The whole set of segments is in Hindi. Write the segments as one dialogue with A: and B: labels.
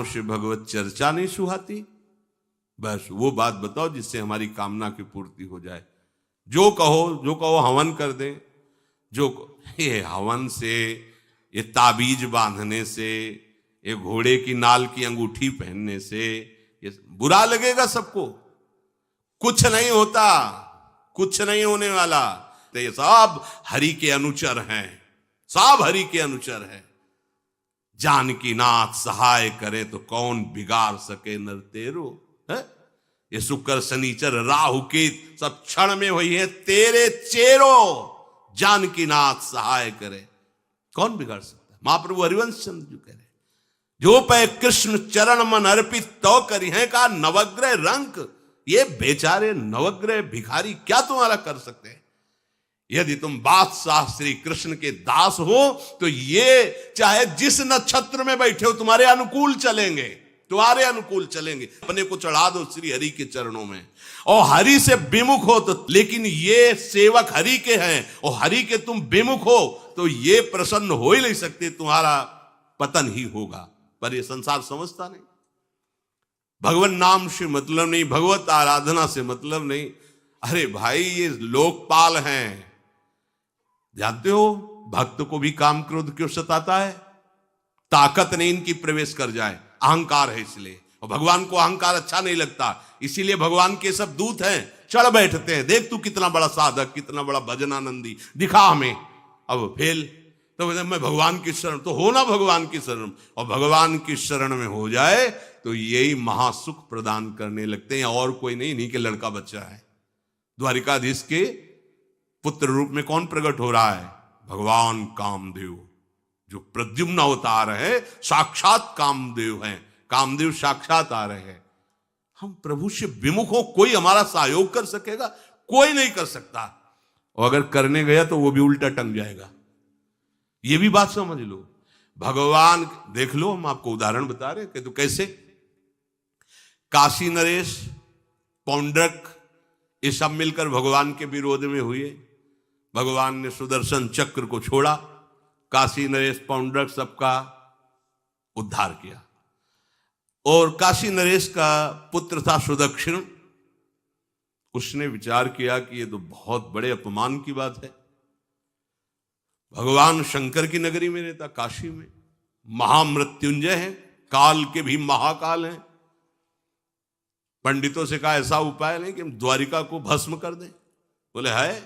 A: कानों से भगवत चर्चा नहीं सुहाती। बस वो बात बताओ जिससे हमारी कामना की पूर्ति हो जाए। जो कहो हवन कर दें। ये हवन से, ये ताबीज बांधने से, ये घोड़े की नाल की अंगूठी पहनने से ये बुरा लगेगा सबको। कुछ नहीं होता, कुछ नहीं होने वाला। तो ये सब हरि के अनुचर हैं, सब हरि के अनुचर हैं। जानकी नाथ सहाय करे तो कौन बिगाड़ सके नर तेरो। है ये शुक्र शनिचर राहु केत सब क्षण में हुई है तेरे चेरो। जानकी नाथ सहाय करे कौन बिगाड़ सकता है। महाप्रभु हरिवंश चंद्र जी कह रहे, जो पे कृष्ण चरण मन अर्पित तो करी है का नवग्रह रंक। ये बेचारे नवग्रह भिखारी क्या तुम्हारा कर सकते हैं। यदि तुम बादशाह श्री कृष्ण के दास हो तो ये चाहे जिस नक्षत्र में बैठे हो तुम्हारे अनुकूल चलेंगे, तुम्हारे अनुकूल चलेंगे। अपने को चढ़ा दो श्री हरि के चरणों में और हरि से विमुख हो तो, लेकिन ये सेवक हरि के हैं और हरि के तुम विमुख हो तो ये प्रसन्न हो ही नहीं सकते, तुम्हारा पतन ही होगा। पर ये संसार समझता नहीं। भगवान नाम से मतलब नहीं, भगवत आराधना से मतलब नहीं। अरे भाई ये लोकपाल हैं, जानते हो भक्त को भी काम क्रोध क्यों सताता है। ताकत नहीं इनकी प्रवेश कर जाए, अहंकार है इसलिए। और भगवान को अहंकार अच्छा नहीं लगता, इसीलिए भगवान के सब दूत हैं चढ़ बैठते हैं। देख तू कितना बड़ा साधक, कितना बड़ा भजनानंदी, दिखा हमें। अब फेल तो मैं भगवान की शरण, तो हो ना भगवान की शरण। और भगवान की शरण में हो जाए तो यही महासुख प्रदान करने लगते हैं, और कोई नहीं, इन्हीं के लड़का बच्चा है। द्वारिकाधीश के पुत्र रूप में कौन प्रकट हो रहा है। भगवान कामदेव, जो प्रद्युम्न अवतार है, साक्षात कामदेव हैं। कामदेव साक्षात आ रहे हैं। हम प्रभु से विमुख हो, कोई हमारा सहयोग कर सकेगा, कोई नहीं कर सकता। और अगर करने गया तो वो भी उल्टा टंग जाएगा। ये भी बात समझ लो। भगवान देख लो, हम आपको उदाहरण बता रहे कि तो कैसे काशी नरेश, पौंड्रक, ये सब मिलकर भगवान के विरोध में हुए। भगवान ने सुदर्शन चक्र को छोड़ा, काशी नरेश पौंड्रक सबका उद्धार किया। और काशी नरेश का पुत्र था सुदक्षिण, उसने विचार किया कि ये तो बहुत बड़े अपमान की बात है। भगवान शंकर की नगरी में रहता, काशी में महामृत्युंजय है, काल के भी महाकाल हैं। पंडितों से कहा ऐसा उपाय नहीं कि हम द्वारिका को भस्म कर दें। बोले है,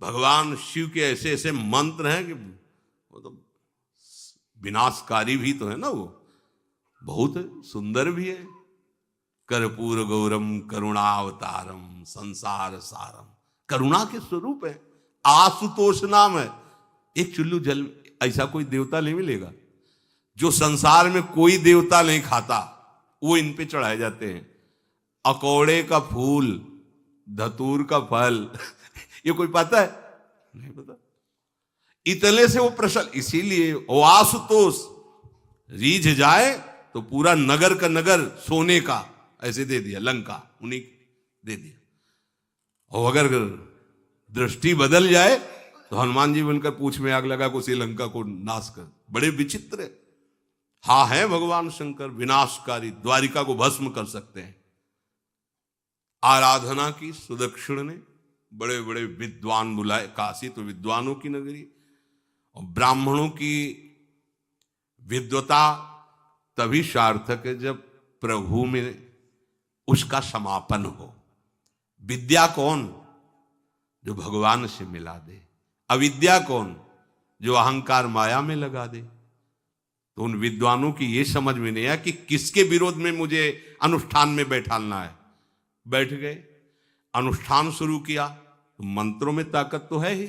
A: भगवान शिव के ऐसे ऐसे मंत्र हैं कि वो तो विनाशकारी भी तो है ना, वो बहुत सुंदर भी है। कर्पूर गौरम करुणावतारम संसार सारम, करुणा के स्वरूप है। आशुतोष नाम है। एक चुल्लू जल ऐसा कोई देवता नहीं मिलेगा जो संसार में कोई देवता नहीं खाता, वो इन पे चढ़ाए जाते हैं। अकौड़े का फूल, धतूर का फल ये कोई पता है? नहीं पता। इतने से वो प्रसन्न, इसीलिए वो आशुतोष रीझ जाए तो पूरा नगर का नगर सोने का ऐसे दे दिया, लंका उन्हीं दे दिया। और अगर दृष्टि बदल जाए तो हनुमान जी बनकर पूंछ में आग लगा को श्रीलंका को नाश कर। बड़े विचित्र है। हाँ है भगवान शंकर विनाशकारी, द्वारिका को भस्म कर सकते हैं। आराधना की सुदक्षिण ने बड़े बड़े विद्वान बुलाए। काशी तो विद्वानों की नगरी, और ब्राह्मणों की विद्वता तभी सार्थक है जब प्रभु में उसका समापन हो। विद्या कौन? जो भगवान से मिला दे। अविद्या कौन? जो अहंकार माया में लगा दे। तो उन विद्वानों की ये समझ में नहीं आया कि किसके विरोध में मुझे अनुष्ठान में बैठालना है। बैठ गए, अनुष्ठान शुरू किया, तो मंत्रों में ताकत तो है ही।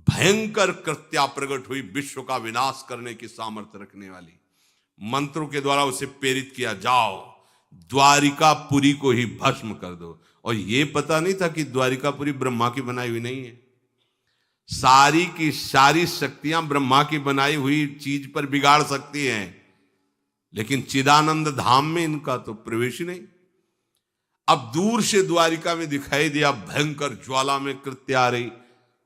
A: भयंकर कृत्या प्रकट हुई, विश्व का विनाश करने की सामर्थ्य रखने वाली। मंत्रों के द्वारा उसे प्रेरित किया, जाओ द्वारिकापुरी को ही भस्म कर दो। और ये पता नहीं था कि द्वारिकापुरी ब्रह्मा की बनाई हुई नहीं है। सारी की सारी शक्तियां ब्रह्मा की बनाई हुई चीज पर बिगाड़ सकती हैं, लेकिन चिदानंद धाम में इनका तो प्रवेश ही नहीं। अब दूर से द्वारिका में दिखाई दिया, भयंकर ज्वाला में कृत्य आ रही।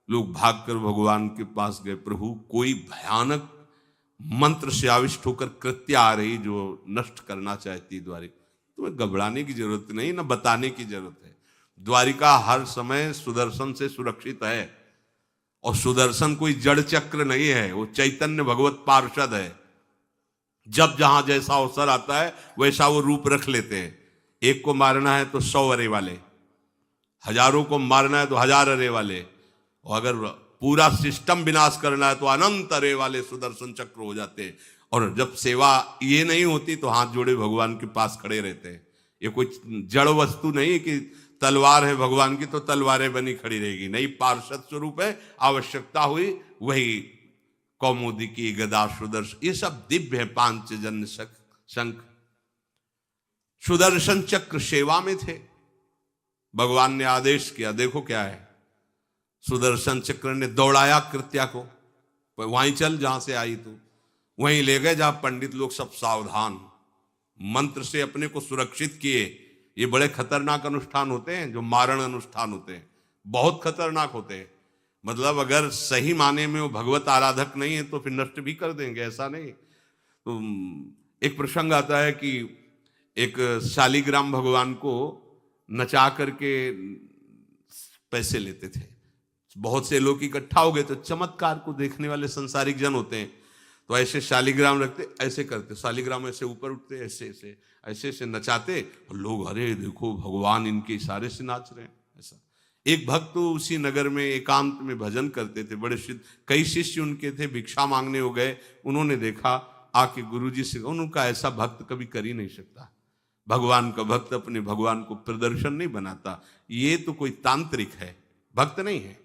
A: लोग भागकर भगवान के पास गए, प्रभु कोई भयानक मंत्र से आविष्ट होकर कृत्य आ रही जो नष्ट करना चाहती द्वारिका, तुम्हें घबराने की जरूरत नहीं, ना बताने की जरूरत है। द्वारिका हर समय सुदर्शन से सुरक्षित है, और सुदर्शन कोई जड़ चक्र नहीं है, वो चैतन्य भगवत पार्षद है। जब जहां जैसा अवसर आता है वैसा वो रूप रख लेते हैं। एक को मारना है तो 100 अरे वाले, हजारों को मारना है तो 1000 अरे वाले, और अगर पूरा सिस्टम विनाश करना है तो अनंत अरे वाले सुदर्शन चक्र हो जाते हैं। और जब सेवा ये नहीं होती तो हाथ जोड़े भगवान के पास खड़े रहते हैं। ये कोई जड़ वस्तु नहीं है कि तलवार है भगवान की तो तलवारें बनी खड़ी रहेगी, नहीं, पार्षद स्वरूप है। आवश्यकता हुई वही कौमुदी की गदा सुदर्शन, ये सब दिव्य है। पांचजन्य शंख सुदर्शन चक्र सेवा में थे। भगवान ने आदेश किया, देखो क्या है, सुदर्शन चक्र ने दौड़ाया कृत्या को, वहीं चल जहां से आई तू, वहीं ले गए जहां पंडित लोग सब सावधान, मंत्र से अपने को सुरक्षित किए। ये बड़े खतरनाक अनुष्ठान होते हैं, जो मारण अनुष्ठान होते हैं, बहुत खतरनाक होते हैं। मतलब अगर सही माने में वो भगवत आराधक नहीं है तो फिर नष्ट भी कर देंगे, ऐसा नहीं। तो एक प्रसंग आता है कि एक शालिग्राम भगवान को नचा करके पैसे लेते थे। बहुत से लोग इकट्ठा हो गए, तो चमत्कार को देखने वाले संसारिक जन होते हैं, तो ऐसे शालिग्राम रखते, ऐसे करते, शालिग्राम ऐसे ऊपर उठते, ऐसे ऐसे ऐसे ऐसे नचाते, और लोग अरे देखो भगवान इनके इशारे से नाच रहे हैं। ऐसा एक भक्त तो उसी नगर में एकांत में भजन करते थे, बड़े कई शिष्य उनके थे, भिक्षा मांगने हो गए, उन्होंने देखा, आके गुरुजी से, उनका ऐसा भक्त कभी कर ही नहीं सकता। भगवान का भक्त अपने भगवान को प्रदर्शन नहीं बनाता, ये तो कोई तांत्रिक है, भक्त नहीं है।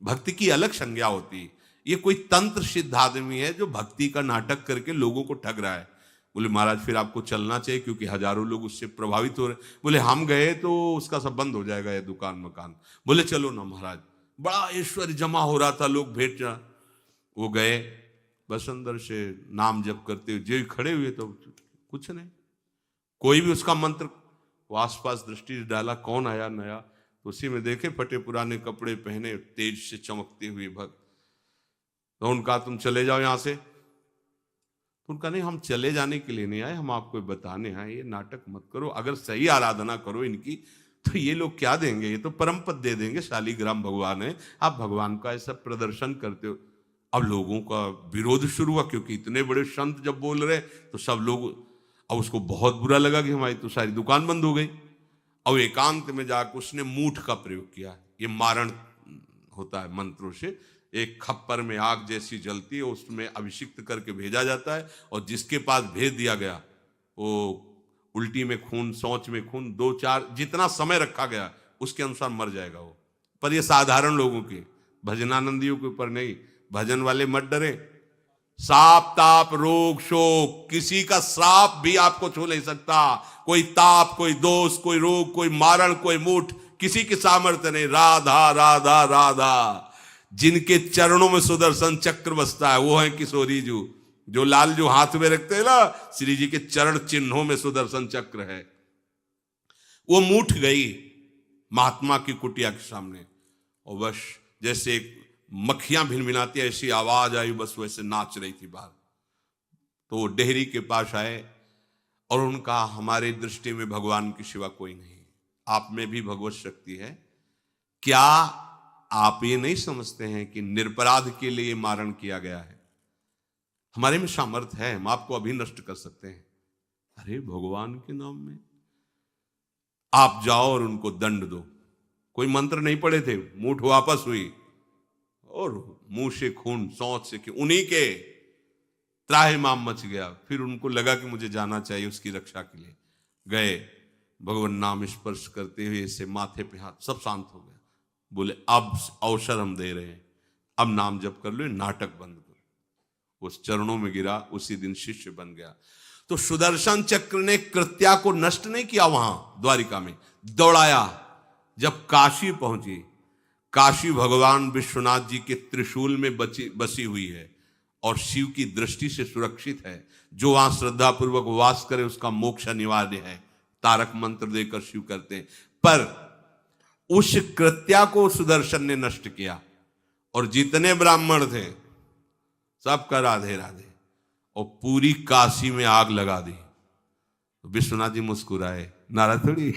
A: भक्ति की अलग संज्ञा होती है। ये कोई तंत्र सिद्ध आदमी है जो भक्ति का नाटक करके लोगों को ठग रहा है। बोले महाराज फिर आपको चलना चाहिए, क्योंकि हजारों लोग उससे प्रभावित हो रहे। बोले हम गए तो उसका सब बंद हो जाएगा, ये दुकान मकान। बोले चलो ना महाराज, बड़ा ऐश्वर्य जमा हो रहा था, लोग भेंट जा, वो गए, बस अंदर से नाम जप करते हुए जो खड़े हुए, तो कुछ नहीं, कोई भी उसका मंत्र, वो आसपास दृष्टि डाला, कौन आया नया, तो उसी में देखे फटे पुराने कपड़े पहने, तेज से चमकते हुए भक्त। तो उनका तुम चले जाओ यहां से। तो उनका नहीं, हम चले जाने के लिए नहीं आए, हम आपको बताने आए, ये नाटक मत करो, अगर सही आराधना करो इनकी तो ये लोग क्या देंगे, ये तो परम पद दे देंगे, शालिग्राम भगवान है, आप भगवान का ऐसा प्रदर्शन करते हो। अब लोगों का विरोध शुरू हुआ, क्योंकि इतने बड़े संत जब बोल रहे तो सब लोग, अब उसको बहुत बुरा लगा कि हमारी तो सारी दुकान बंद हो गई। अब एकांत में जाकर उसने मूठ का प्रयोग किया, ये मारण होता है मंत्रों से, एक खप्पर में आग जैसी जलती है, उसमें अभिषिक्त करके भेजा जाता है, और जिसके पास भेज दिया गया वो उल्टी में खून, शौच में खून, 2-4 जितना समय रखा गया उसके अनुसार मर जाएगा वो। पर ये साधारण लोगों के, भजनानंदियों के ऊपर नहीं, भजन वाले मत डरे। साप ताप रोग शोक, किसी का श्राप भी आपको छू नहीं सकता, कोई ताप, कोई दोष, कोई रोग, कोई मारण, कोई मूठ, किसी की सामर्थ्य नहीं। राधा राधा राधा, जिनके चरणों में सुदर्शन चक्र बसता है वो है किशोरी जी, जो लाल जो हाथ में रखते हैं ना, श्री जी के चरण चिन्हों में सुदर्शन चक्र है। वो मूठ गई महात्मा की कुटिया के सामने, और बस जैसे मक्खियां भिनभिनाती ऐसी आवाज आई, बस वैसे नाच रही थी बाहर। तो वो डेहरी के पास आए और उनका, हमारे दृष्टि में भगवान की सिवा कोई नहीं, आप में भी भगवत शक्ति है, क्या आप ये नहीं समझते हैं कि निरपराध के लिए मारण किया गया है? हमारे में सामर्थ्य है, हम आपको अभी नष्ट कर सकते हैं। अरे भगवान के नाम में आप जाओ और उनको दंड दो। कोई मंत्र नहीं पड़े थे, मूठ वापस हुई, और मुंह से खून, शौच से, उन्हीं के त्राहिमाम मच गया। फिर उनको लगा कि मुझे जाना चाहिए उसकी रक्षा के लिए, गए, भगवान नाम स्पर्श करते हुए ऐसे माथे पे हाथ, सब शांत हो गया। बोले अब अवसर हम दे रहे हैं, अब नाम जप कर लो, नाटक बंद करो। उस चरणों में गिरा, उसी दिन शिष्य बन गया। तो सुदर्शन चक्र ने कृत्या को नष्ट नहीं किया, वहां द्वारिका में दौड़ाया। जब काशी पहुंची, काशी भगवान विश्वनाथ जी के त्रिशूल में बसी हुई है और शिव की दृष्टि से सुरक्षित है। जो वहां श्रद्धा पूर्वक वास करे उसका मोक्ष अनिवार्य है, तारक मंत्र देकर शिव करते हैं। पर उस कृत्या को सुदर्शन ने नष्ट किया, और जितने ब्राह्मण थे सबका राधे राधे। और पूरी काशी में आग लगा दी। तो विश्वनाथ जी मुस्कुराए, नाराज थोड़ी,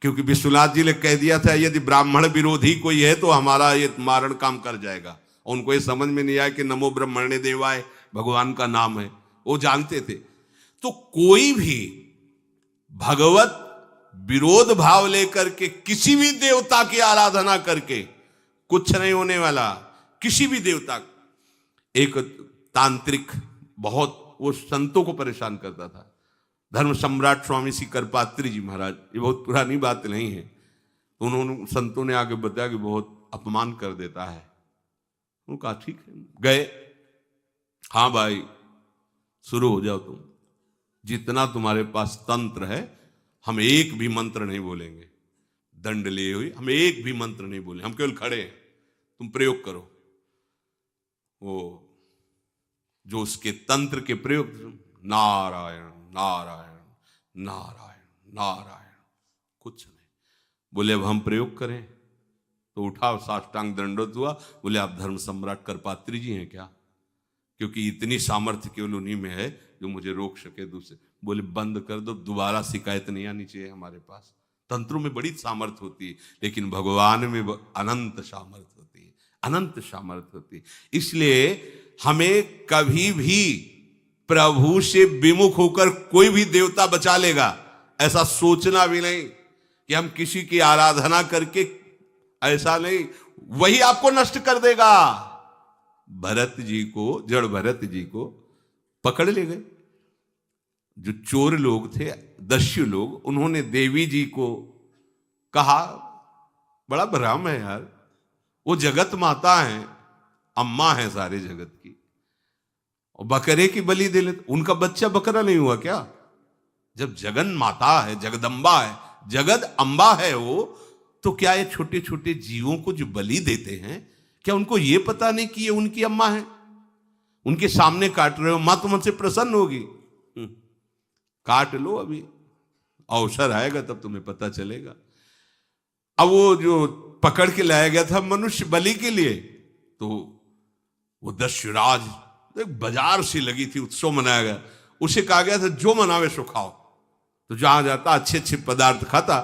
A: क्योंकि विश्वनाथ जी ने कह दिया था यदि ब्राह्मण विरोधी कोई है तो हमारा ये मारण काम कर जाएगा। और उनको ये समझ में नहीं आया कि नमो ब्रह्मण्य देवाय भगवान का नाम है, वो जानते थे। तो कोई भी भगवत विरोध भाव लेकर के किसी भी देवता की आराधना करके कुछ नहीं होने वाला। किसी भी देवता, एक तांत्रिक बहुत वो संतों को परेशान करता था, धर्म सम्राट स्वामी श्री करपात्री जी महाराज, ये बहुत पुरानी बात नहीं है। तो उन्होंने संतों ने आगे बताया कि बहुत अपमान कर देता है। उन्होंने कहा ठीक है, गए, हाँ भाई शुरू हो जाओ तुम, जितना तुम्हारे पास तंत्र है हम एक भी मंत्र नहीं बोलेंगे, दंड लिए हुए हम एक भी मंत्र नहीं बोले, हम केवल खड़े हैं, तुम प्रयोग करो। वो जो उसके तंत्र के प्रयोग, नारायण नारायण नारायण नारायण, कुछ नहीं बोले। अब हम प्रयोग करें तो उठा, साष्टांग दंडवत हुआ, बोले आप धर्म सम्राट करपात्री जी हैं क्या? क्योंकि इतनी सामर्थ्य केवल उन्हीं में है जो मुझे रोक सके। दूसरे बोले बंद कर दो, दोबारा शिकायत नहीं आनी चाहिए हमारे पास। तंत्रों में बड़ी सामर्थ्य होती है, लेकिन भगवान में अनंत सामर्थ्य होती है, अनंत सामर्थ्य होती है। इसलिए हमें कभी भी प्रभु से विमुख होकर कोई भी देवता बचा लेगा ऐसा सोचना भी नहीं कि हम किसी की आराधना करके, ऐसा नहीं, वही आपको नष्ट कर देगा। भरत जी को, जड़ भरत जी को पकड़ ले गए जो चोर लोग थे, दस्यु लोग। उन्होंने देवी जी को कहा, बड़ा भ्रम है यार, वो जगत माता है, अम्मा है सारे जगत की, और बकरे की बलि दे लेते। उनका बच्चा बकरा नहीं हुआ क्या? जब जगन माता है, जगदम्बा है, जगद अम्बा है वो, तो क्या ये छोटे छोटे जीवों को जो बलि देते हैं, क्या उनको ये पता नहीं कि ये उनकी अम्मा है? उनके सामने काट रहे हो, मां तो मुझसे प्रसन्न होगी। काट लो, अभी अवसर आएगा तब तुम्हें पता चलेगा। अब वो जो पकड़ के लाया गया था मनुष्य बलि के लिए, तो वो दस्युराज, एक बाजार सी लगी थी, उत्सव मनाया गया, उसे कहा गया था जो मनावे सो खाओ। तो जहां जाता अच्छे अच्छे पदार्थ खाता।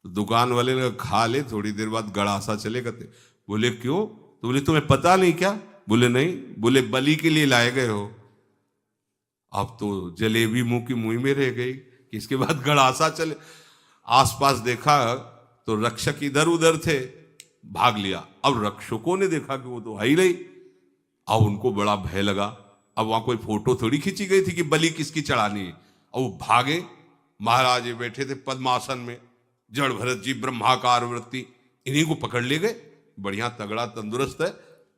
A: तो दुकान वाले ने खा ले, थोड़ी देर बाद गड़ासा चले गए। बोले क्यों? तो बोले तुम्हें पता नहीं क्या? बोले नहीं। बोले बलि के लिए लाए गए हो। अब तो जलेबी मुंह की मुंह में रह गई कि इसके बाद गड़ासा चले। आसपास देखा तो रक्षक इधर उधर थे, भाग लिया। अब रक्षकों ने देखा कि वो तो है ही नहीं। अब उनको बड़ा भय लगा। अब वहां कोई फोटो थोड़ी खींची गई थी कि बलि किसकी चढ़ानी है। अब वो भागे। महाराज बैठे थे पद्मासन में, जड़ भरत जी ब्रह्माकार वृत्ति, इन्हीं को पकड़ ले गए। बढ़िया तगड़ा तंदुरुस्त है।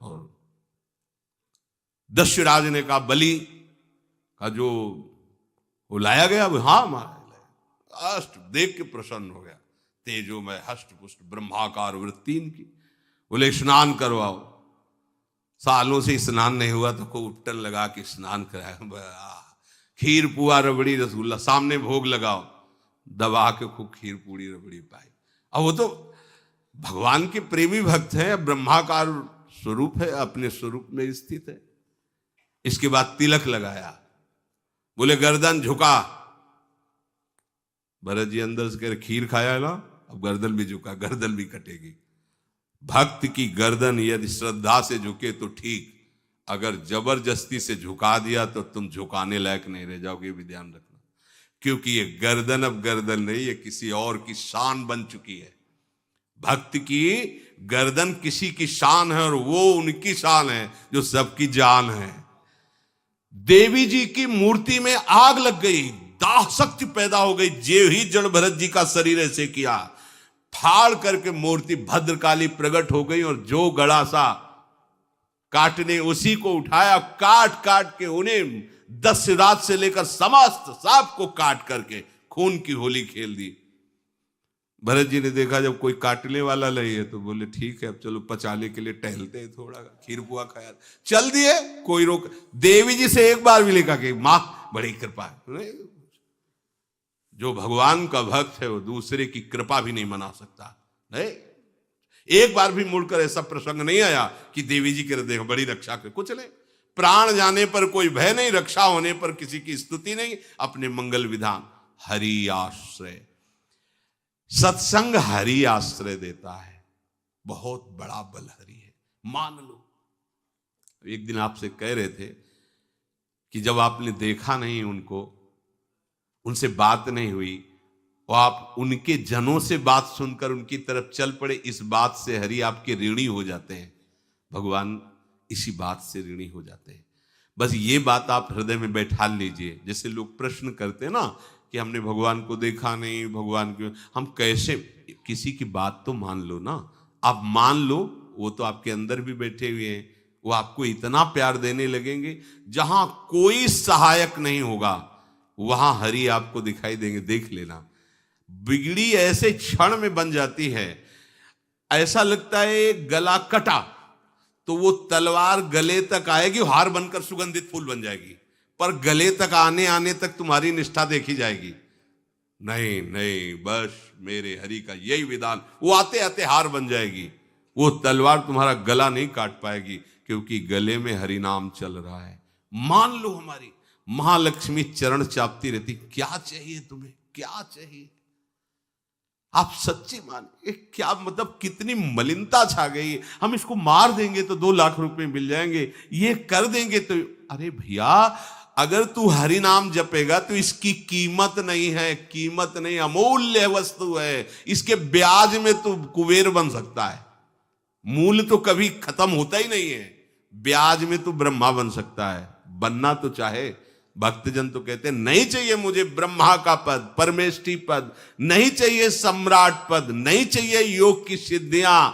A: और दस्युराज ने कहा बलि का जो वो लाया गया, वो हाँ महाराज, अष्ट देख के प्रसन्न हो गया। तेजो में हष्ट पुष्ट ब्रह्माकार वृत्ति इनकी। बोले स्नान करवाओ। सालों से स्नान नहीं हुआ तो को उपटन लगा के स्नान कराया। खीर पुआ रबड़ी रसगुल्ला सामने भोग लगाओ, दबा के खूब खीर पूरी रबड़ी पाई। अब वो तो भगवान के प्रेमी भक्त हैं, ब्रह्माकार स्वरूप है, अपने स्वरूप में स्थित है। इसके बाद तिलक लगाया। बोले गर्दन झुका। भरत जी अंदर से कह रहे खीर खाया ना, अब गर्दन भी झुका, गर्दन भी कटेगी। भक्त की गर्दन यदि श्रद्धा से झुके तो ठीक, अगर जबरदस्ती से झुका दिया तो तुम झुकाने लायक नहीं रह जाओगे, भी ध्यान रखना। क्योंकि ये गर्दन अब गर्दन नहीं, ये किसी और की शान बन चुकी है। भक्त की गर्दन किसी की शान है, और वो उनकी शान है जो सबकी जान है। देवी जी की मूर्ति में आग लग गई, दाह शक्ति पैदा हो गई। जे ही जड़ भरत जी का शरीर ऐसे किया, फाड़ करके मूर्ति भद्रकाली प्रकट हो गई। और जो गड़ासा काटने उसी को उठाया, काट काट के उन्हें दस्युराज से लेकर समस्त सांप को काट करके खून की होली खेल दी। भरत जी ने देखा जब कोई काटने वाला नहीं है तो बोले ठीक है, अब चलो पचाने के लिए टहलते हैं, थोड़ा खीर पुआ खाया, चल दिए, कोई रोक। देवी जी से एक बार भी लिखा कि मां बड़ी कृपा है। जो भगवान का भक्त है वो दूसरे की कृपा भी नहीं मना सकता। नहीं, एक बार भी मुड़कर ऐसा प्रसंग नहीं आया कि देवी जी के देखो बड़ी रक्षा कर, कुछ नहीं। प्राण जाने पर कोई भय नहीं, रक्षा होने पर किसी की स्तुति नहीं, अपने मंगल विधान। हरि आश्रय, सत्संग हरि आश्रय देता है, बहुत बड़ा बल हरि है, मान लो। एक दिन आपसे कह रहे थे कि जब आपने देखा नहीं उनको, उनसे बात नहीं हुई, और आप उनके जनों से बात सुनकर उनकी तरफ चल पड़े, इस बात से हरि आपके ऋणी हो जाते हैं। भगवान इसी बात से ऋणी हो जाते हैं। बस ये बात आप हृदय में बैठा लीजिए। जैसे लोग प्रश्न करते हैं ना कि हमने भगवान को देखा नहीं, भगवान क्यों, हम कैसे, किसी की बात तो मान लो ना। आप मान लो, वो तो आपके अंदर भी बैठे हुए हैं, वो आपको इतना प्यार देने लगेंगे, जहां कोई सहायक नहीं होगा वहां हरि आपको दिखाई देंगे। देख लेना, बिगड़ी ऐसे क्षण में बन जाती है, ऐसा लगता है गला कटा तो वो तलवार गले तक आएगी, हार बनकर सुगंधित फूल बन जाएगी, पर गले तक आने आने तक तुम्हारी निष्ठा देखी जाएगी। नहीं नहीं, बस मेरे हरि का यही विधान, वो आते आते हार बन जाएगी, वो तलवार तुम्हारा गला नहीं काट पाएगी, क्योंकि गले में हरि नाम चल रहा है। मान लो, हमारी महालक्ष्मी चरण चापती रहती, क्या चाहिए तुम्हें, क्या चाहिए। आप सच्ची माने, क्या मतलब, कितनी मलिनता छा गई। हम इसको मार देंगे तो 2 लाख रुपए मिल जाएंगे, ये कर देंगे तो, अरे भैया, अगर तू हरि नाम जपेगा तो इसकी कीमत नहीं है, कीमत नहीं, अमूल्य वस्तु है। इसके ब्याज में तू कुबेर बन सकता है, मूल तो कभी खत्म होता ही नहीं है, ब्याज में तू ब्रह्मा बन सकता है। बनना तो चाहे, भक्तजन तो कहते हैं नहीं चाहिए मुझे ब्रह्मा का पद, परमेष्ठी पद, नहीं चाहिए सम्राट पद, नहीं चाहिए योग की सिद्धियां,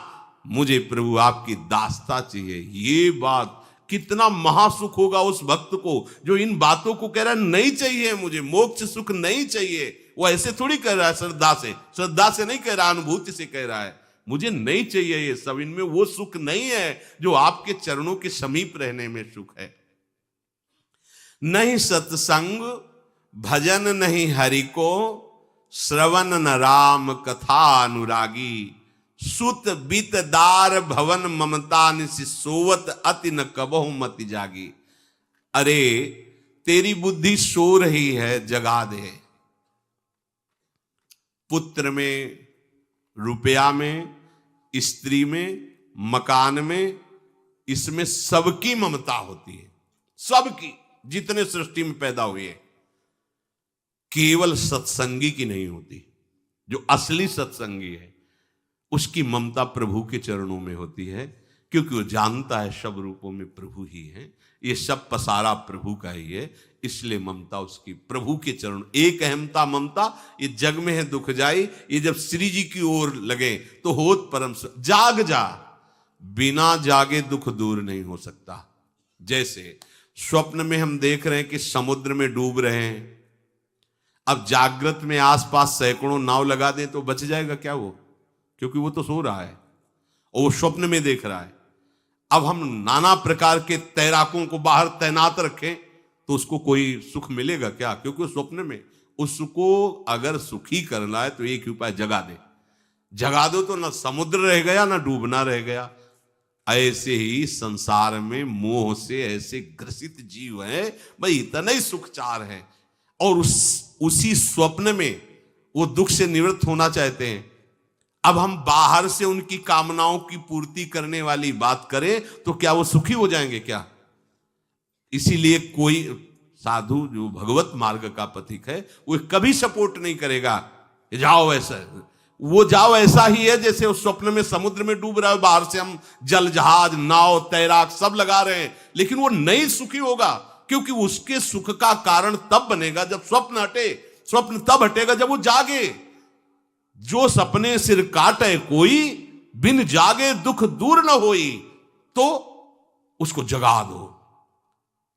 A: मुझे प्रभु आपकी दास्ता चाहिए। ये बात, कितना महासुख होगा उस भक्त को जो इन बातों को कह रहा है, नहीं चाहिए मुझे मोक्ष सुख, नहीं चाहिए। वो ऐसे थोड़ी कह रहा है, श्रद्धा से नहीं कह रहा, अनुभूति से कह रहा है, मुझे नहीं चाहिए ये सब, इनमें वो सुख नहीं है जो आपके चरणों के समीप रहने में सुख है। नहीं सत्संग भजन नहीं हरि को, श्रवण न राम कथा अनुरागी, सुत बीत दार भवन ममता निसि सोवत अति न कबहु मति जागी। अरे तेरी बुद्धि सो रही है, जगा दे। पुत्र में, रुपया में, स्त्री में, मकान में, इसमें सबकी ममता होती है, सबकी, जितने सृष्टि में पैदा हुए, केवल सत्संगी की नहीं होती। जो असली सत्संगी है उसकी ममता प्रभु के चरणों में होती है, क्योंकि वो जानता है सब रूपों में प्रभु ही है, ये सब पसारा प्रभु का ही है, इसलिए ममता उसकी प्रभु के चरण। एक अहमता ममता ये जग में है दुख जाई, ये जब श्री जी की ओर लगे तो होत परम। जाग जा, बिना जागे दुख दूर नहीं हो सकता। जैसे स्वप्न में हम देख रहे हैं कि समुद्र में डूब रहे हैं, अब जागृत में आसपास सैकड़ों नाव लगा दें तो बच जाएगा क्या वो, क्योंकि वो तो सो रहा है और वो स्वप्न में देख रहा है। अब हम नाना प्रकार के तैराकों को बाहर तैनात रखें तो उसको कोई सुख मिलेगा क्या, क्योंकि स्वप्न में। उसको अगर सुखी करना है तो एक ही उपाय, जगा दे। जगा दो तो ना समुद्र रह गया ना डूबना रह गया। ऐसे ही संसार में मोह से ऐसे ग्रसित जीव हैं, भाई इतना ही सुख चार है, और उसी स्वप्न में वो दुख से निवृत्त होना चाहते हैं। अब हम बाहर से उनकी कामनाओं की पूर्ति करने वाली बात करें तो क्या वो सुखी हो जाएंगे क्या? इसीलिए कोई साधु जो भगवत मार्ग का पथिक है वो कभी सपोर्ट नहीं करेगा जाओ ऐसा, वो जाओ ऐसा ही है जैसे उस स्वप्न में समुद्र में डूब रहा है, बाहर से हम जल जहाज नाव तैराक सब लगा रहे हैं, लेकिन वो नहीं सुखी होगा, क्योंकि उसके सुख का कारण तब बनेगा जब स्वप्न हटे। स्वप्न तब हटेगा जब वो जागे। जो सपने सिर काटे कोई, बिन जागे दुख दूर न होई, तो उसको जगा दो।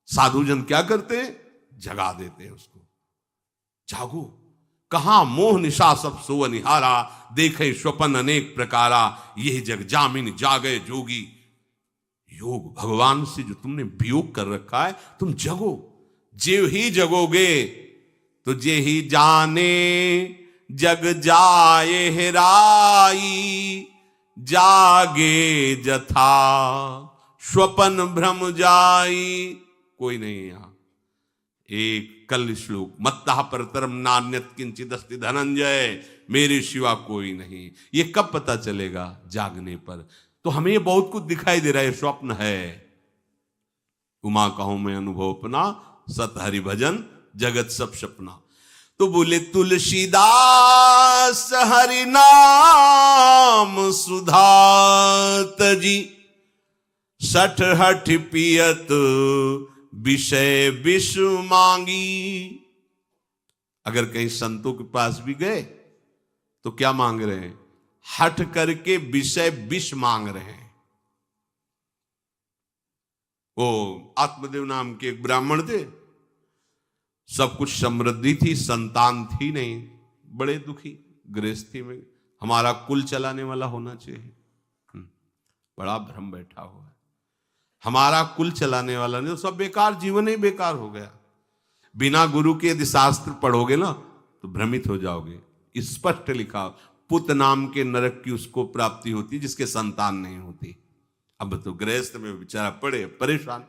A: साधुजन क्या करते हैं? जगा देते हैं उसको। जागो, कहां मोह निशा सब सो निहारा, देखे स्वपन अनेक प्रकारा, यह जग जामिन जागे जोगी। योग भगवान से जो तुमने वियोग कर रखा है, तुम जगो। जे ही जगोगे तो जे ही जाने जग जाए हेराई, जागे जथा स्वपन भ्रम जाई, कोई नहीं यहां। एक कल श्लोक, मत्तः परतरम नान्यत किंचित अस्ति धनंजय, मेरे सिवा कोई नहीं। ये कब पता चलेगा? जागने पर। तो हमें ये बहुत कुछ दिखाई दे रहा है, स्वप्न है। उमा कहूं मैं अनुभव अपना, सत हरि भजन जगत सब सपना। तो बोले तुलसीदास हरि नाम सुधा तजी, सठ हठ पियत विषय विष मांगी। अगर कहीं संतों के पास भी गए तो क्या मांग रहे हैं? हठ करके विषय विष मांग रहे हैं। वो आत्मदेव नाम के एक ब्राह्मण थे, सब कुछ समृद्धि थी, संतान थी नहीं, बड़े दुखी गृहस्थी में। हमारा कुल चलाने वाला होना चाहिए, बड़ा भ्रम बैठा हुआ है। हमारा कुल चलाने वाला नहीं तो सब बेकार, जीवन ही बेकार हो गया। बिना गुरु के यदि शास्त्र पढ़ोगे ना तो भ्रमित हो जाओगे। स्पष्ट लिखा, पुत नाम के नरक की उसको प्राप्ति होती जिसके संतान नहीं होती। अब तो गृहस्थ में बेचारा पड़े परेशान।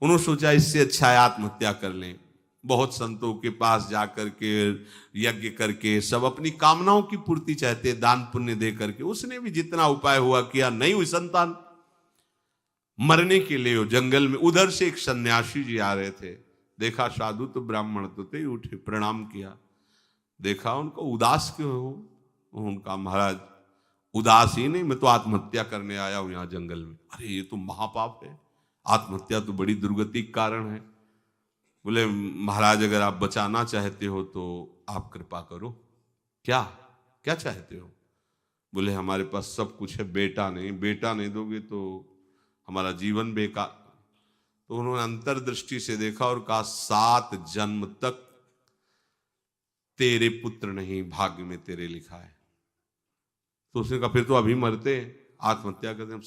A: उन्होंने सोचा इससे अच्छा है आत्महत्या कर लें। बहुत संतों के पास जाकर के यज्ञ करके सब अपनी कामनाओं की पूर्ति चाहते, दान पुण्य दे करके। उसने भी जितना उपाय हुआ किया, नहीं हुई संतान। मरने के लिए जंगल में, उधर से एक सन्यासी जी आ रहे थे। देखा साधु तो ब्राह्मण तो थे, उठे प्रणाम किया। देखा उनको उदास क्यों हो? उनका महाराज उदास ही नहीं, मैं तो आत्महत्या करने आया हूं यहां जंगल में। अरे ये तो महापाप है, आत्महत्या तो बड़ी दुर्गति का कारण है। बोले महाराज अगर आप बचाना चाहते हो तो आप कृपा करो। क्या क्या चाहते हो? बोले हमारे पास सब कुछ है, बेटा नहीं दोगे तो हमारा जीवन बेकार। तो उन्होंने अंतर्दृष्टि से देखा और कहा 7 जन्म तक तेरे पुत्र नहीं भाग्य में तेरे लिखा है। तो उसने कहा फिर तो अभी मरते, आत्महत्या करते। हम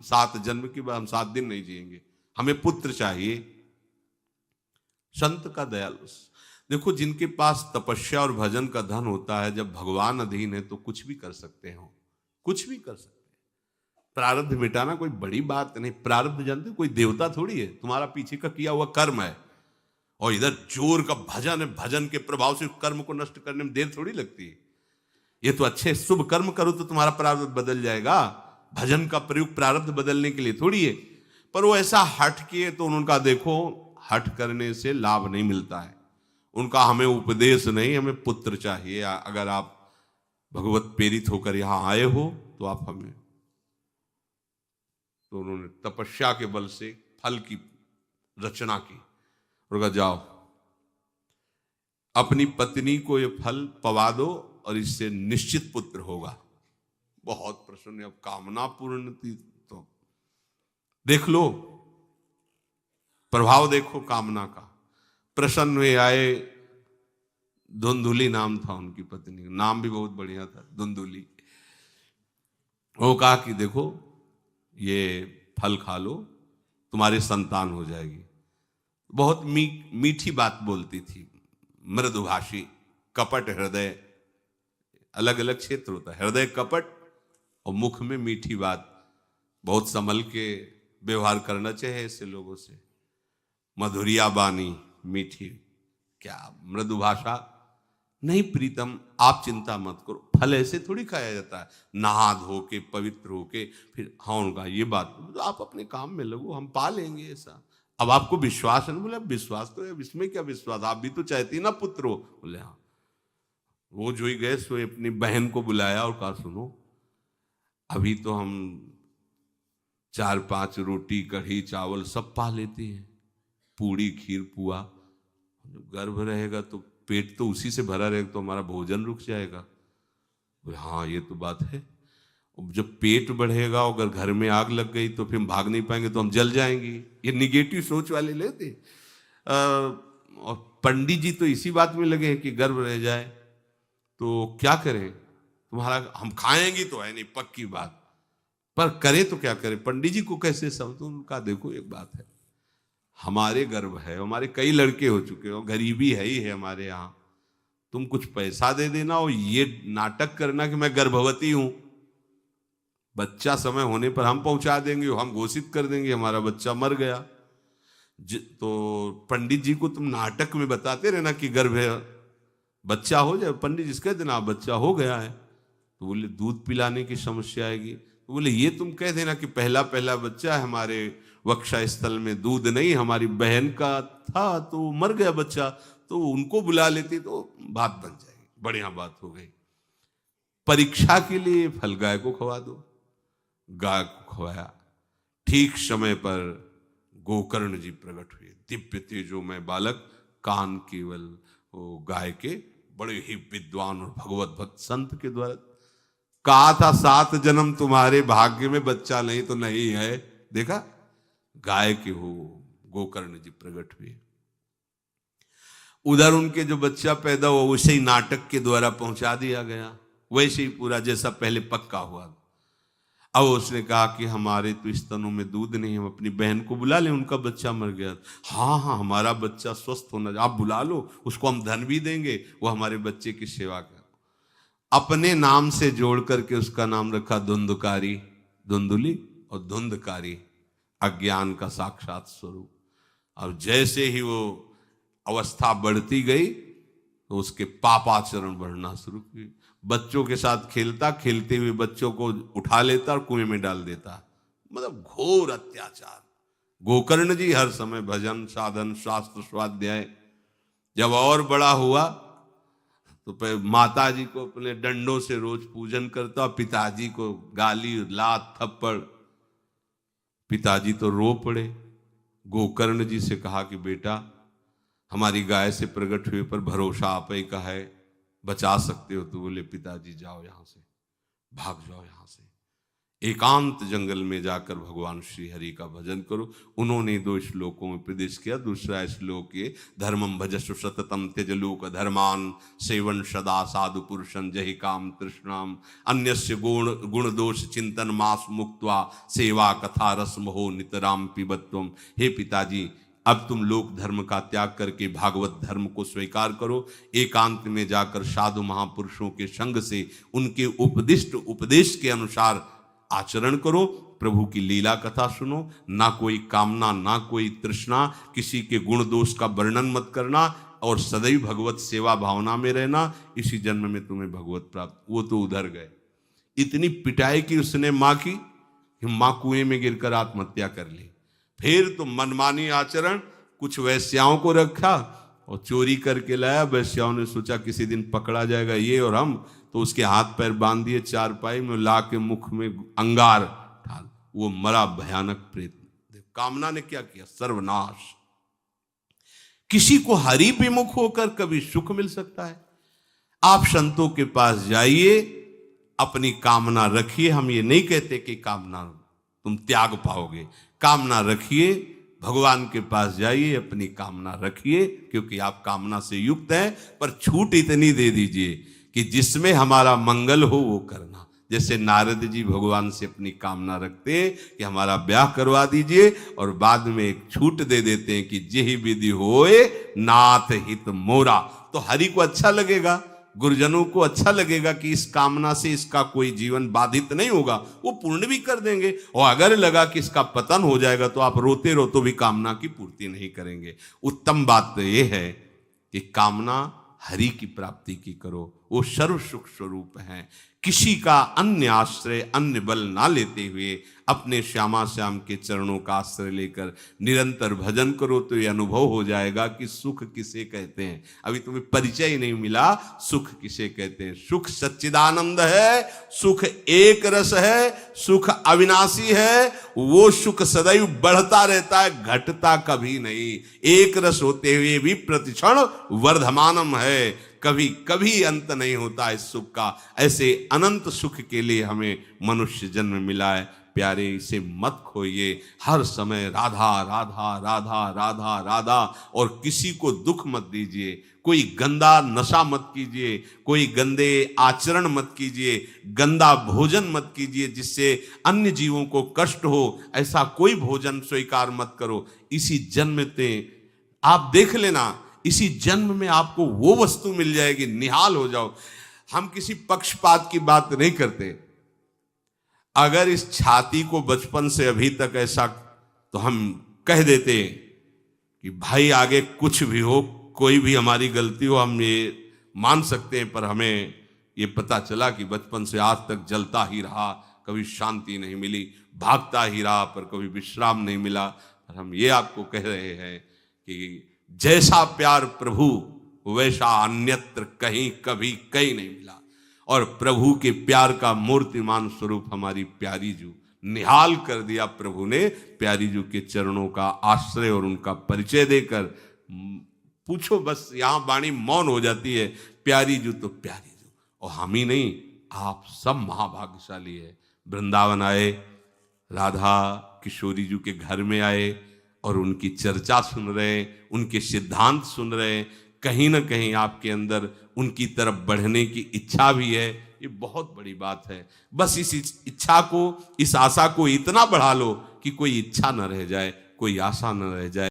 A: 7 जन्म की बात, हम 7 दिन नहीं जिएंगे, हमें पुत्र चाहिए। संत का दयालु। देखो जिनके पास तपस्या और भजन का धन होता है, जब भगवान अधीन है तो कुछ भी कर सकते हो, कुछ भी कर सकते हैं। प्रारब्ध मिटाना कोई बड़ी बात नहीं। प्रारब्ध जानते कोई देवता थोड़ी है, तुम्हारा पीछे का किया हुआ कर्म है। और इधर जोर का भजन है, भजन के प्रभाव से कर्म को नष्ट करने में देर थोड़ी लगती है। ये तो अच्छे शुभ कर्म करो तो तुम्हारा प्रारब्ध बदल जाएगा। भजन का प्रयोग प्रारब्ध बदलने के लिए थोड़ी है। पर वो ऐसा हट किए तो उनका देखो, हट करने से लाभ नहीं मिलता है। उनका हमें उपदेश नहीं, हमें पुत्र चाहिए। अगर आप भगवत प्रेरित होकर यहां आए हो तो आप हमें। तो उन्होंने तपस्या के बल से फल की रचना की और कहा जाओ अपनी पत्नी को ये फल पवा दो और इससे निश्चित पुत्र होगा। बहुत प्रसन्न। अब कामना पूर्ण थी तो देख लो, प्रभाव देखो कामना का। प्रसन्न हुए आए। धुंधुली नाम था उनकी पत्नी का, नाम भी बहुत बढ़िया था, धुंधुली। वो कहा कि देखो ये फल खा लो, तुम्हारी संतान हो जाएगी। बहुत मीठी बात बोलती थी, मृदुभाषी, कपट हृदय। अलग अलग क्षेत्र होता है, हृदय कपट और मुख में मीठी बात। बहुत संभल के व्यवहार करना चाहिए ऐसे लोगों से। मधुरिया बानी, मीठी, क्या मृदु भाषा। नहीं प्रीतम, आप चिंता मत करो, फल ऐसे थोड़ी खाया जाता है, नहा धो के पवित्र होके फिर। हाँ उनका ये बात, तो आप अपने काम में लगो, हम पा लेंगे ऐसा। अब आपको विश्वास है? बोले विश्वास तो है, इसमें क्या विश्वास, आप भी तो चाहती ना पुत्र हो। बोले हाँ। वो जो ही गए सो अपनी बहन को बुलाया और कहा सुनो, अभी तो हम 4-5 रोटी कढ़ी चावल सब पा लेते हैं, पूड़ी खीर पुआ। जब गर्भ रहेगा तो पेट तो उसी से भरा रहेगा, तो हमारा भोजन रुक जाएगा। बोले हाँ ये तो बात है। जब पेट बढ़ेगा, अगर घर में आग लग गई तो फिर हम भाग नहीं पाएंगे, तो हम जल जाएंगे। ये निगेटिव सोच वाले लेते। और पंडित जी तो इसी बात में लगे हैं कि गर्भ रह जाए तो क्या करें, तुम्हारा हम खाएंगे तो है नहीं पक्की बात, पर करें तो क्या करें। पंडित जी को कैसे समझ? उनका देखो एक बात है, हमारे गर्भ है, हमारे कई लड़के हो चुके हो, गरीबी है ही है हमारे यहाँ, तुम कुछ पैसा दे देना और ये नाटक करना कि मैं गर्भवती हूं। बच्चा समय होने पर हम पहुंचा देंगे, हम घोषित कर देंगे हमारा बच्चा मर गया। तो पंडित जी को तुम नाटक में बताते रहना कि गर्भ है, बच्चा हो जाए, पंडित जी कह देना बच्चा हो गया है। तो बोले दूध पिलाने की समस्या आएगी। तो बोले ये तुम कह देना कि पहला पहला बच्चा है, हमारे वक्षा स्थल में दूध नहीं, हमारी बहन का था तो मर गया बच्चा, तो उनको बुला लेती तो बात बन जाएगी, बढ़िया बात हो गई। परीक्षा के लिए फल गाय को खवा दो, गाय को खवाया। ठीक समय पर गोकर्ण जी प्रकट हुए, दिव्य तेजोमय बालक, कान केवल वो गाय के, बड़े ही विद्वान और भगवत भक्त संत के द्वारा। कहा था 7 जन्म तुम्हारे भाग्य में, बच्चा नहीं तो नहीं है, देखा गाय के हो गोकर्ण जी प्रकट हुए। उधर उनके जो बच्चा पैदा हुआ उसे ही नाटक के द्वारा पहुंचा दिया गया, वैसे ही पूरा जैसा पहले पक्का हुआ। अब उसने कहा कि हमारे तो स्तनों में दूध नहीं, हम अपनी बहन को बुला लें, उनका बच्चा मर गया। हाँ हाँ, हमारा बच्चा स्वस्थ होना, आप बुला लो, उसको हम धन भी देंगे, वो हमारे बच्चे की सेवा कर। अपने नाम से जोड़ करके उसका नाम रखा धुंधकारी, धुंधुली, और धुंधकारी अज्ञान का साक्षात स्वरूप। और जैसे ही वो अवस्था बढ़ती गई तो उसके पापाचरण बढ़ना शुरू हुई। बच्चों के साथ खेलता, खेलते हुए बच्चों को उठा लेता और कुएं में डाल देता, मतलब घोर अत्याचार। गोकर्ण जी हर समय भजन साधन शास्त्र स्वाध्याय। जब और बड़ा हुआ तो माता जी को अपने डंडों से रोज पूजन करता, पिताजी को गाली लात थप्पड़। पिताजी तो रो पड़े। गोकर्ण जी से कहा कि बेटा हमारी गाय से प्रकट हुए पर भरोसा आप ही का है, बचा सकते हो। तो बोले पिताजी जाओ यहां से, भाग जाओ यहां से, एकांत जंगल में जाकर भगवान श्री हरि का भजन करो। उन्होंने 2 श्लोकों में उपदेश किया। दूसरा श्लोक ये, धर्मम भजस्व सततम त्यज लोक धर्मान, सेवन सदा साधु पुरुषं जहि काम तृष्णाम, अन्यस्य गुण दोष चिंतन मास मुक्त्वा, सेवा कथा रस मोहो नितराम पिबत्वम। हे पिताजी, अब तुम लोक धर्म का त्याग करके भागवत धर्म को स्वीकार करो, एकांत में जाकर साधु महापुरुषों के संग से उनके उपदिष्ट उपदेश के अनुसार आचरण करो, प्रभु की लीला कथा सुनो, ना कोई कामना ना कोई तृष्णा, किसी के गुण दोष का वर्णन मत करना, और सदैव भगवत सेवा भावना में रहना, इसी जन्म में तुम्हें भगवत प्राप्त। वो तो उधर गए, इतनी पिटाई की उसने माँ की कि माँ कुएं में गिरकर आत्महत्या कर ली। फिर तो मनमानी आचरण, कुछ वैश्याओं को रखा और चोरी करके लाया। वैश्याओं ने सोचा किसी दिन पकड़ा जाएगा ये और हम, तो उसके हाथ पैर बांध दिए चारपाई में, ला के मुख में अंगार डाल, वो मरा भयानक प्रेत। कामना ने क्या किया, सर्वनाश। किसी को हरि विमुख होकर कभी सुख मिल सकता है? आप संतों के पास जाइए, अपनी कामना रखिए। हम ये नहीं कहते कि कामना तुम त्याग पाओगे, कामना रखिए, भगवान के पास जाइए, अपनी कामना रखिए, क्योंकि आप कामना से युक्त हैं। पर छूट इतनी दे दीजिए कि जिसमें हमारा मंगल हो वो करना। जैसे नारद जी भगवान से अपनी कामना रखते हैं कि हमारा ब्याह करवा दीजिए, और बाद में एक छूट दे देते हैं कि जेहि विधि होए नाथ हित मोरा। तो हरि को अच्छा लगेगा, गुरुजनों को अच्छा लगेगा कि इस कामना से इसका कोई जीवन बाधित नहीं होगा, वो पूर्ण भी कर देंगे। और अगर लगा कि इसका पतन हो जाएगा तो आप रोते रोते भी कामना की पूर्ति नहीं करेंगे। उत्तम बात तो ये है कि कामना हरि की प्राप्ति की करो, वो सर्व सुख स्वरूप है। किसी का अन्य आश्रय अन्य बल ना लेते हुए अपने श्यामा श्याम के चरणों का आश्रय लेकर निरंतर भजन करो, तो ये अनुभव हो जाएगा कि सुख किसे कहते हैं। अभी तुम्हें परिचय ही नहीं मिला, सुख किसे कहते हैं। सुख सच्चिदानंद है, सुख एक रस है, सुख अविनाशी है। वो सुख सदैव बढ़ता रहता है, घटता कभी नहीं। एक रस होते हुए भी प्रतिक्षण वर्धमानम है, कभी कभी अंत नहीं होता इस सुख का। ऐसे अनंत सुख के लिए हमें मनुष्य जन्म मिला है। प्यारे, इसे मत खोइए। हर समय राधा राधा राधा राधा राधा, और किसी को दुख मत दीजिए। कोई गंदा नशा मत कीजिए, कोई गंदे आचरण मत कीजिए, गंदा भोजन मत कीजिए जिससे अन्य जीवों को कष्ट हो। ऐसा कोई भोजन स्वीकार मत करो। इसी जन्म में आप देख लेना, इसी जन्म में आपको वो वस्तु मिल जाएगी, निहाल हो जाओ। हम किसी पक्षपात की बात नहीं करते। अगर इस छाती को बचपन से अभी तक ऐसा तो हम कह देते कि भाई आगे कुछ भी हो, कोई भी हमारी गलती हो, हम ये मान सकते हैं, पर हमें ये पता चला कि बचपन से आज तक जलता ही रहा, कभी शांति नहीं मिली, भागता ही रहा पर कभी विश्राम नहीं मिला। पर हम ये आपको कह रहे हैं कि जैसा प्यार प्रभु वैसा अन्यत्र कहीं कभी कहीं नहीं मिला। और प्रभु के प्यार का मूर्तिमान स्वरूप हमारी प्यारी जू निहाल कर दिया प्रभु ने, प्यारी जू के चरणों का आश्रय और उनका परिचय देकर। पूछो बस, यहां वाणी मौन हो जाती है। प्यारी जू तो प्यारी जू, और हम ही नहीं, आप सब महाभाग्यशाली है। वृंदावन आए, राधा किशोरी जू के घर में आए और उनकी चर्चा सुन रहे हैं, उनके सिद्धांत सुन रहे हैं। कहीं ना कहीं आपके अंदर उनकी तरफ बढ़ने की इच्छा भी है, ये बहुत बड़ी बात है। बस इस इच्छा को, इस आशा को इतना बढ़ा लो कि कोई इच्छा न रह जाए, कोई आशा न रह जाए।